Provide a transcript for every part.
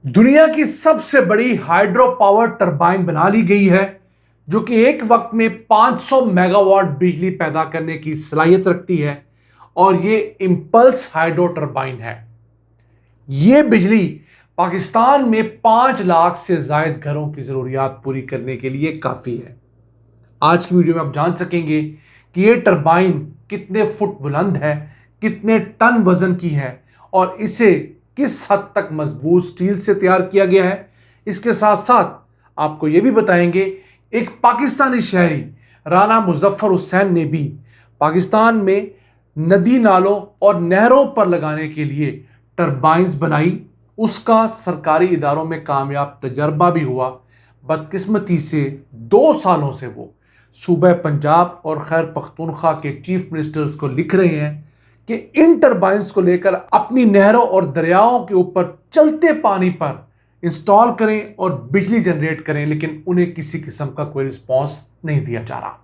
दुनिया की सबसे बड़ी हाइड्रो पावर टरबाइन बना ली गई है जो कि एक वक्त में 500 मेगावाट बिजली पैदा करने की सलाहियत रखती है और ये इंपल्स हाइड्रो टरबाइन है। ये बिजली पाकिस्तान में 5 लाख से ज्यादा घरों की जरूरियात पूरी करने के लिए काफी है। आज की वीडियो में आप जान सकेंगे कि ये टरबाइन कितने फुट बुलंद है, कितने टन वजन की है और इसे किस हद तक मजबूत स्टील से तैयार किया गया है। इसके साथ साथ आपको यह भी बताएंगे एक पाकिस्तानी शहरी राना मुजफ्फर हुसैन ने भी पाकिस्तान में नदी नालों और नहरों पर लगाने के लिए टरबाइंस बनाई। उसका सरकारी इदारों में कामयाब तजर्बा भी हुआ। बदकिस्मती से 2 सालों से वो सूबे पंजाब और खैर पख्तूनख्वा के चीफ मिनिस्टर्स को लिख रहे हैं कि इन टरबाइंस को लेकर अपनी नहरों और दरियाओं के ऊपर चलते पानी पर इंस्टॉल करें और बिजली जनरेट करें, लेकिन उन्हें किसी किस्म का कोई रिस्पॉन्स नहीं दिया जा रहा।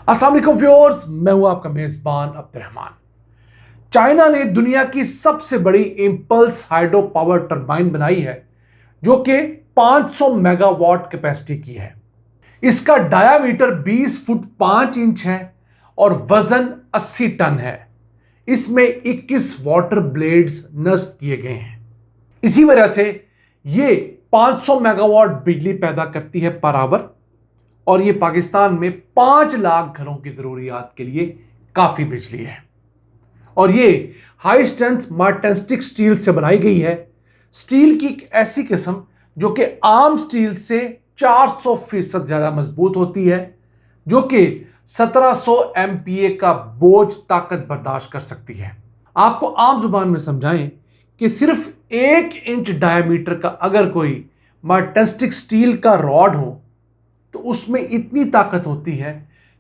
अस्सलाम वालेकुम व्यूअर्स, मैं हूं आपका मेजबान अब्दुर्रहमान। चाइना ने दुनिया की सबसे बड़ी इंपल्स हाइड्रो पावर टरबाइन बनाई है जो कि 500 मेगावाट कैपेसिटी की है। इसका डायामीटर 20 फुट 5 इंच है और वजन 80 टन है। इसमें 21 वाटर ब्लेड्स नस्ब किए गए हैं। इसी वजह से ये 500 मेगावाट बिजली पैदा करती है पर आवर और ये पाकिस्तान में 5 लाख घरों की जरूरियात के लिए काफी बिजली है। और ये हाई स्ट्रेंथ मार्टेंस्टिक स्टील से बनाई गई है। स्टील की एक ऐसी किस्म जो कि आम स्टील से 400% ज्यादा मजबूत होती है, जो कि 1700 MPa का बोझ ताकत बर्दाश्त कर सकती है। आपको आम जुबान में समझाएं कि सिर्फ 1 इंच डायमीटर का अगर कोई मार्टेंस्टिक स्टील का रॉड हो तो उसमें इतनी ताकत होती है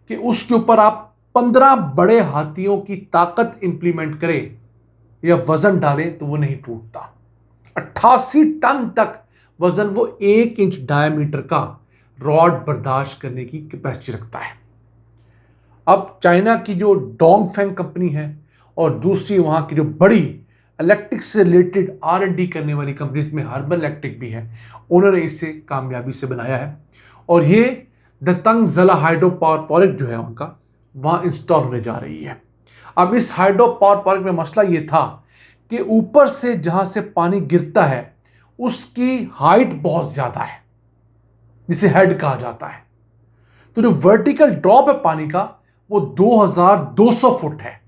कि उसके ऊपर आप 15 बड़े हाथियों की ताकत इंप्लीमेंट करें या वजन डालें तो वो नहीं टूटता। 88 टन तक वजन वो 1 इंच डायमीटर का रॉड बर्दाश्त करने की कैपेसिटी रखता है। अब चाइना की जो डोंगफेंग कंपनी है और दूसरी वहां की जो बड़ी इलेक्ट्रिक से रिलेटेड R&D करने वाली कंपनी, इसमें हर्बल इलेक्ट्रिक भी है, उन्होंने इसे कामयाबी से बनाया है और ये दतंग जला हाइड्रो पावर प्रोजेक्ट जो है उनका वहां इंस्टॉल होने जा रही है। अब इस हाइड्रो पावर प्रोजेक्ट में मसला ये था कि ऊपर से जहां से पानी गिरता है उसकी हाइट बहुत ज्यादा है, जिसे हेड कहा जाता है। तो जो वर्टिकल ड्रॉप है पानी का वो 2200 फुट है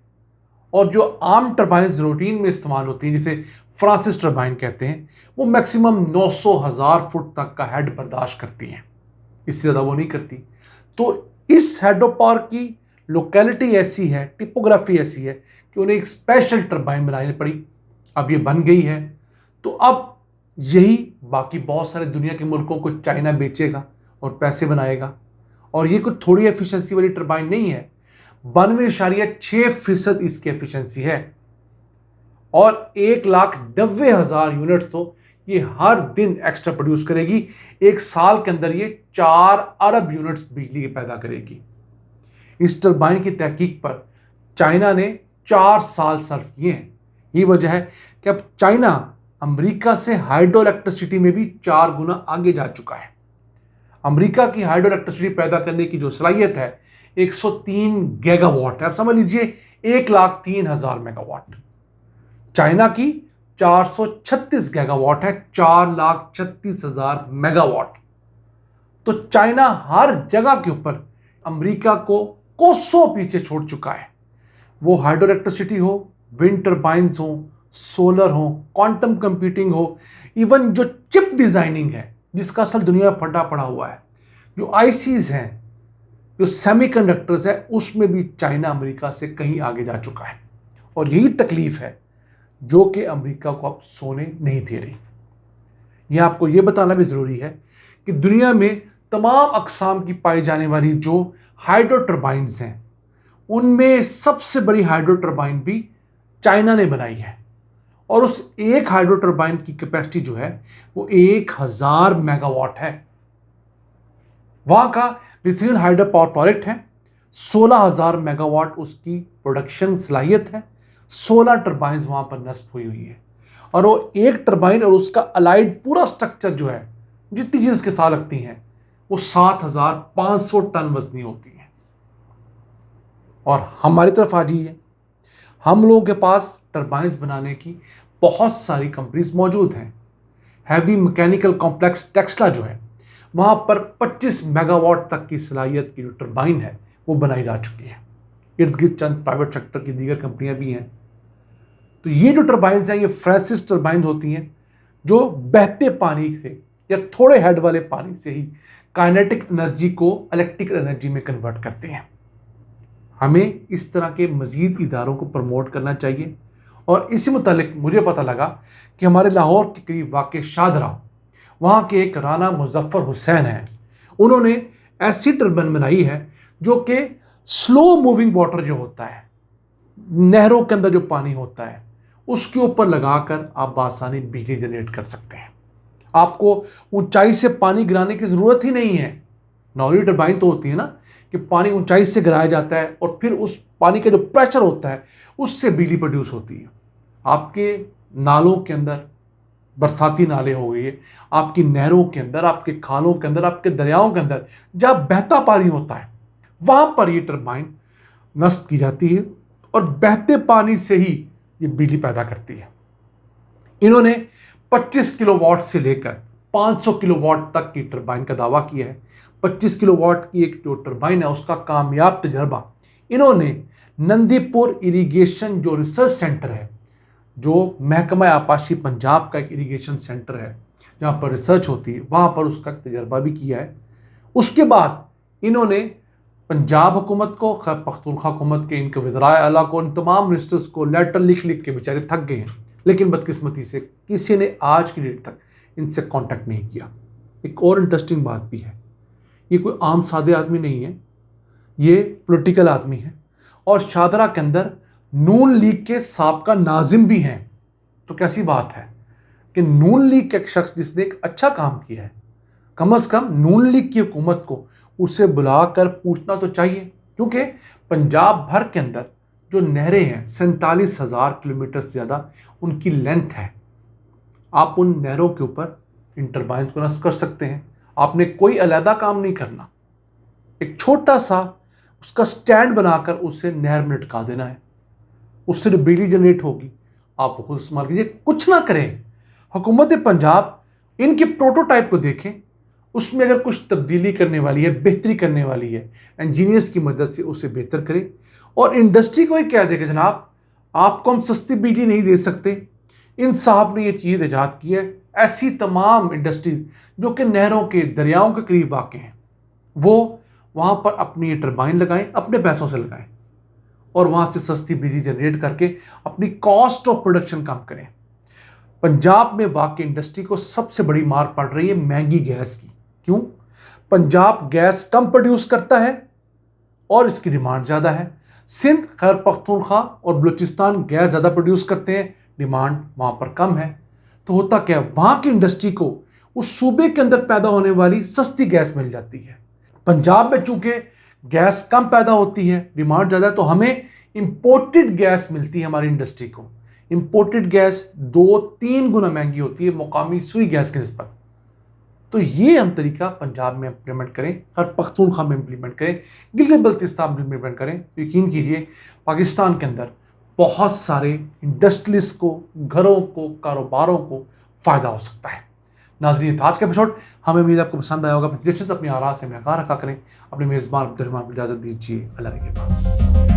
और जो आम टरबाइन रूटीन में इस्तेमाल होती है, जिसे फ्रांसिस टरबाइन कहते हैं, वो मैक्सिमम 900,000 फुट तक का हेड बर्दाश्त करती हैं, इससे ज़्यादा वो नहीं करती। तो इस हाइड्रो पावर की लोकेलिटी ऐसी है, टिपोग्राफी ऐसी है कि उन्हें एक स्पेशल टरबाइन बनानी पड़ी। अब ये बन गई है तो अब यही बाकी बहुत सारे दुनिया के मुल्कों को चाइना बेचेगा और पैसे बनाएगा। और ये कोई थोड़ी एफिशिएंसी वाली टरबाइन नहीं है, 92.6% इसकी एफिशिएंसी है और 1,90,000 यूनिट तो ये हर दिन एक्स्ट्रा प्रोड्यूस करेगी। एक साल के अंदर ये 4 अरब यूनिट्स बिजली पैदा करेगी। इस टरबाइन की तहकीक पर चाइना ने 4 साल सर्व किए हैं। ये वजह है कि अब चाइना अमेरिका से हाइड्रो इलेक्ट्रिसिटी में भी 4 गुना आगे जा चुका है। अमेरिका की हाइड्रो इलेक्ट्रिसिटी पैदा करने की जो सलाहियत है 103 गीगावाट है। अब समझ लीजिए 1,03,000 मेगावाट। चाइना की 436 गीगावाट है, 4,36,000 मेगावाट। तो चाइना हर जगह के ऊपर अमेरिका को कोसों पीछे छोड़ चुका है। वो हाइड्रो इलेक्ट्रिसिटी हो, विंड टरबाइंस हो, सोलर हो, क्वांटम कंप्यूटिंग हो, इवन जो चिप डिजाइनिंग है जिसका असल दुनिया में फटा पड़ा हुआ है, जो आईसीज हैं, जो सेमीकंडक्टर्स है, उसमें भी चाइना अमेरिका से कहीं आगे जा चुका है। और यही तकलीफ है जो कि अमेरिका को अब सोने नहीं दे रही। यह आपको यह बताना भी जरूरी है कि दुनिया में तमाम अकसाम की पाई जाने वाली जो हाइड्रो टरबाइंस हैं उनमें सबसे बड़ी हाइड्रो टरबाइन भी चाइना ने बनाई है और उस एक हाइड्रो टरबाइन की कैपेसिटी जो है वो 1000 मेगावाट है। वहां का लिथियम हाइड्रो पावर प्रोजेक्ट है, 16,000 मेगावाट उसकी प्रोडक्शन सलाहियत है, 16 टरबाइंस वहां पर नस्ब हुई है और वो एक टरबाइन और उसका अलाइड पूरा स्ट्रक्चर जो है, जितनी चीज़ उसके साथ लगती हैं, वो 7,500 टन वजनी होती है। और हमारी तरफ आ जाइए, हम लोगों के पास टरबाइन्स बनाने की बहुत सारी कंपनीज मौजूद हैं। हैवी मैकेनिकल कॉम्प्लेक्स टेक्सला जो है, वहाँ पर 25 मेगावाट तक की सलाहियत की जो टरबाइन है वो बनाई जा चुकी है। इर्द गिर्द चंद प्राइवेट सेक्टर की दीगर कंपनियां भी हैं। तो ये जो टरबाइन्स हैं, ये फ्रांसिस टरबाइन्स होती हैं जो बहते पानी से या थोड़े हेड वाले पानी से ही काइनेटिक एनर्जी को इलेक्ट्रिकल एनर्जी में कन्वर्ट करते हैं। हमें इस तरह के मज़ीद इदारों को प्रमोट करना चाहिए। और इसी मुतालिक मुझे पता लगा कि हमारे लाहौर के करीब वाक़ शादरा, वहाँ के एक राना मुजफ्फर हुसैन हैं, उन्होंने ऐसी टरबाइन बनाई है जो कि स्लो मूविंग वाटर जो होता है, नहरों के अंदर जो पानी होता है, उसके ऊपर लगाकर आप आसानी बिजली जनरेट कर सकते हैं। आपको ऊंचाई से पानी गिराने की ज़रूरत ही नहीं है। नॉर्मली टरबाइन तो होती है ना कि पानी ऊंचाई से गिराया जाता है और फिर उस पानी का जो प्रेशर होता है उससे बिजली प्रोड्यूस होती है। आपके नालों के अंदर, बरसाती नाले हो गए, आपकी नहरों के अंदर, आपके खालों के अंदर, आपके दरियाओं के अंदर जहाँ बहता पानी होता है, वहाँ पर ये टरबाइन नस्ब की जाती है और बहते पानी से ही ये बिजली पैदा करती है। इन्होंने 25 किलोवाट से लेकर 500 किलोवाट तक की टरबाइन का दावा किया है। 25 किलोवाट की एक जो टरबाइन है उसका कामयाब तजर्बा इन्होंने नंदीपुर इरिगेशन जो रिसर्च सेंटर है, जो महकमा आपाशी पंजाब का एक इरिगेशन सेंटर है जहाँ पर रिसर्च होती है, वहाँ पर उसका तजर्बा भी किया है। उसके बाद इन्होंने पंजाब हुकूमत को, खैर पख्तूनख्वा हुकूमत के इनके वज़राए आला को, इन तमाम मिनिस्टर्स को लेटर लिख लिख के बेचारे थक गए हैं, लेकिन बदकिस्मती से किसी ने आज की डेट तक इनसे कांटेक्ट नहीं किया। एक और इंटरेस्टिंग बात भी है, ये कोई आम सादे आदमी नहीं है, ये पॉलिटिकल आदमी है और शादरा के अंदर नून लीग के साबका नाजिम भी हैं। तो कैसी बात है कि नून लीग के एक शख्स जिसने एक अच्छा काम किया है, कम से कम नून लीग की हुकूमत को उसे बुलाकर पूछना तो चाहिए, क्योंकि पंजाब भर के अंदर जो नहरें हैं 47,000 किलोमीटर से ज़्यादा उनकी लेंथ है। आप उन नहरों के ऊपर इन टरबाइन्स को नस्ब कर सकते हैं। आपने कोई अलहदा काम नहीं करना, एक छोटा सा उसका स्टैंड बनाकर उसे नहर में लटका देना है, उससे जो बिजली जनरेट होगी आप खुद इस्तेमाल कीजिए, कुछ ना करें। हुकूमत पंजाब इनके प्रोटोटाइप को देखें, उसमें अगर कुछ तब्दीली करने वाली है, बेहतरी करने वाली है, इंजीनियर्स की मदद से उसे बेहतर करें। और इंडस्ट्री को ही कह देगा जनाब आपको हम सस्ती बिजली नहीं दे सकते, इन साहब ने ये चीज़ ईजाद की है। ऐसी तमाम इंडस्ट्रीज जो कि नहरों के, दरियाओं के करीब वाक़ हैं, वो वहाँ पर अपनी ये टरबाइन लगाएं, अपने पैसों से लगाएं और वहाँ से सस्ती बिजली जनरेट करके अपनी कॉस्ट ऑफ प्रोडक्शन कम करें। पंजाब में वाक़ इंडस्ट्री को सबसे बड़ी मार पड़ रही है महंगी गैस की। क्यों? पंजाब गैस कम प्रोड्यूस करता है और इसकी डिमांड ज़्यादा है। सिंध, खैर पख्तूनख्वा और बलूचिस्तान गैस ज़्यादा प्रोड्यूस करते हैं, डिमांड वहाँ पर कम है। तो होता क्या है, वहाँ की इंडस्ट्री को उस सूबे के अंदर पैदा होने वाली सस्ती गैस मिल जाती है। पंजाब में चूँकि गैस कम पैदा होती है, डिमांड ज़्यादा है, तो हमें इम्पोर्टेड गैस मिलती है हमारी इंडस्ट्री को। इम्पोर्टेड गैस 2-3 गुना महंगी होती है मुकामी सुई गैस की निस्बत। तो ये हम तरीका पंजाब में इम्प्लीमेंट करें, हर पख्तूनख्वा में इम्प्लीमेंट करें, गिलगित बल्तिस्तान में इम्प्लीमेंट करें। यकीन कीजिए पाकिस्तान के अंदर बहुत सारे इंडस्ट्रीज को, घरों को, कारोबारों को फ़ायदा हो सकता है। नाज़रीन, आज का एपिसोड हमें उम्मीद आपको पसंद आया होगा। अपनी सजेशंस, अपनी आरा से में आगाह रखा करें। अपने मेज़बान अब्दुल रहमान को इजाज़त दीजिए। अल्लाह के बाद।